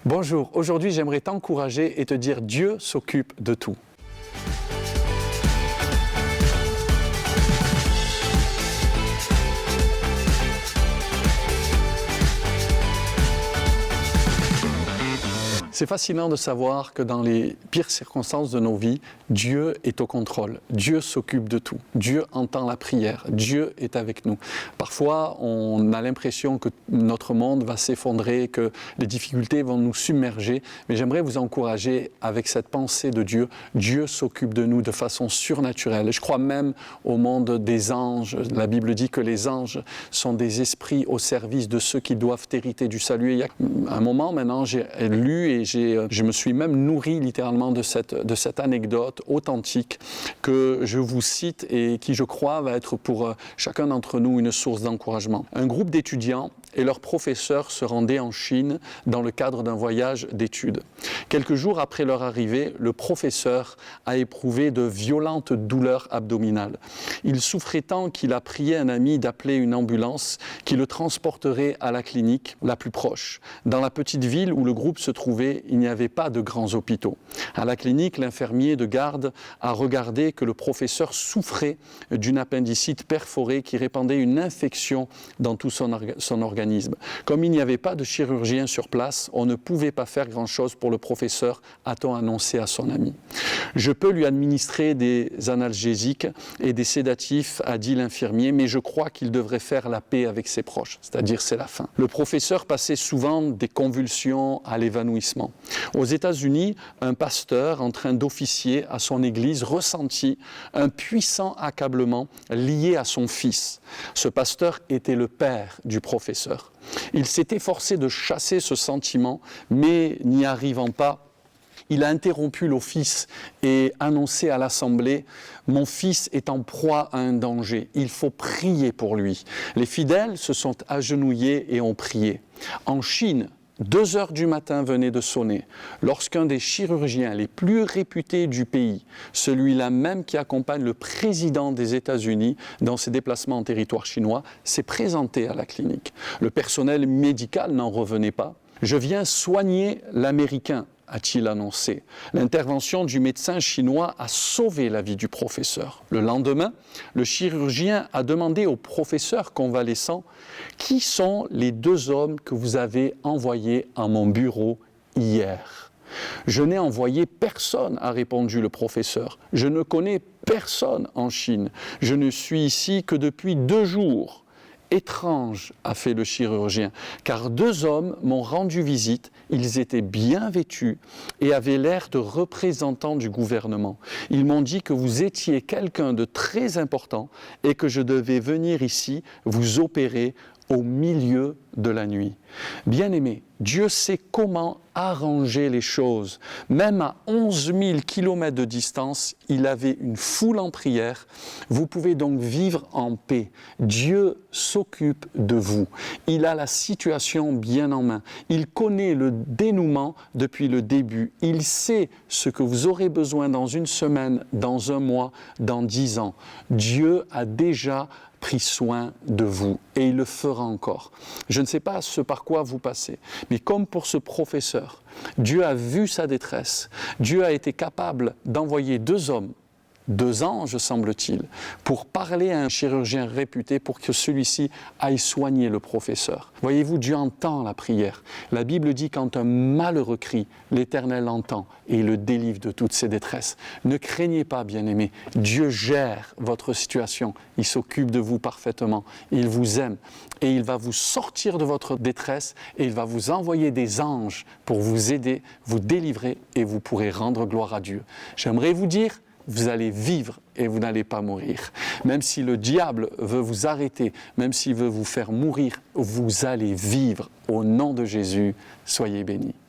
Bonjour, aujourd'hui j'aimerais t'encourager et te dire Dieu s'occupe de tout. C'est fascinant de savoir que dans les pires circonstances de nos vies, Dieu est au contrôle. Dieu s'occupe de tout. Dieu entend la prière. Dieu est avec nous. Parfois, on a l'impression que notre monde va s'effondrer, que les difficultés vont nous submerger. Mais j'aimerais vous encourager avec cette pensée de Dieu. Dieu s'occupe de nous de façon surnaturelle. Je crois même au monde des anges. La Bible dit que les anges sont des esprits au service de ceux qui doivent hériter du salut. Et il y a un moment maintenant, j'ai lu et je me suis même nourri littéralement de cette anecdote authentique que je vous cite et qui, je crois, va être pour chacun d'entre nous une source d'encouragement. Un groupe d'étudiants et leurs professeurs se rendaient en Chine dans le cadre d'un voyage d'études. Quelques jours après leur arrivée, le professeur a éprouvé de violentes douleurs abdominales. Il souffrait tant qu'il a prié un ami d'appeler une ambulance qui le transporterait à la clinique la plus proche. Dans la petite ville où le groupe se trouvait, il n'y avait pas de grands hôpitaux. À la clinique, l'infirmier de garde a regardé que le professeur souffrait d'une appendicite perforée qui répandait une infection dans tout son organisme. Comme il n'y avait pas de chirurgien sur place, on ne pouvait pas faire grand-chose pour le professeur, a-t-on annoncé à son ami. « Je peux lui administrer des analgésiques et des sédatifs, a dit l'infirmier, mais je crois qu'il devrait faire la paix avec ses proches, c'est-à-dire c'est la fin. » Le professeur passait souvent des convulsions à l'évanouissement. Aux États-Unis, un pasteur en train d'officier à son église ressentit un puissant accablement lié à son fils. Ce pasteur était le père du professeur. Il s'est efforcé de chasser ce sentiment, mais n'y arrivant pas, il a interrompu l'office et annoncé à l'assemblée « Mon fils est en proie à un danger, il faut prier pour lui ». Les fidèles se sont agenouillés et ont prié. En Chine, 2 heures du matin venaient de sonner lorsqu'un des chirurgiens les plus réputés du pays, celui-là même qui accompagne le président des États-Unis dans ses déplacements en territoire chinois, s'est présenté à la clinique. Le personnel médical n'en revenait pas. « Je viens soigner l'Américain », a-t-il annoncé. L'intervention du médecin chinois a sauvé la vie du professeur. Le lendemain, le chirurgien a demandé au professeur convalescent « Qui sont les 2 hommes que vous avez envoyés à mon bureau hier ?» « Je n'ai envoyé personne, a répondu le professeur. Je ne connais personne en Chine. Je ne suis ici que depuis 2 jours. Étrange, a fait le chirurgien, car 2 hommes m'ont rendu visite, ils étaient bien vêtus et avaient l'air de représentants du gouvernement. Ils m'ont dit que vous étiez quelqu'un de très important et que je devais venir ici vous opérer au milieu de la nuit. Bien-aimés, Dieu sait comment arranger les choses. Même à 11 000 kilomètres de distance, il avait une foule en prière. Vous pouvez donc vivre en paix. Dieu s'occupe de vous. Il a la situation bien en main. Il connaît le dénouement depuis le début. Il sait ce que vous aurez besoin dans 1 semaine, dans 1 mois, dans 10 ans. Dieu a déjà pris soin de vous et il le fera encore. Je ne sais pas ce par quoi vous passez, mais comme pour ce professeur, Dieu a vu sa détresse. Dieu a été capable d'envoyer 2 hommes, 2 anges semble-t-il, pour parler à un chirurgien réputé pour que celui-ci aille soigner le professeur. Voyez-vous, Dieu entend la prière. La Bible dit quand un malheureux crie, l'Éternel l'entend et il le délivre de toutes ses détresses. Ne craignez pas, bien-aimés, Dieu gère votre situation. Il s'occupe de vous parfaitement. Il vous aime et il va vous sortir de votre détresse et il va vous envoyer des anges pour vous aider, vous délivrer et vous pourrez rendre gloire à Dieu. J'aimerais vous dire, vous allez vivre et vous n'allez pas mourir. Même si le diable veut vous arrêter, même s'il veut vous faire mourir, vous allez vivre. Au nom de Jésus, soyez bénis.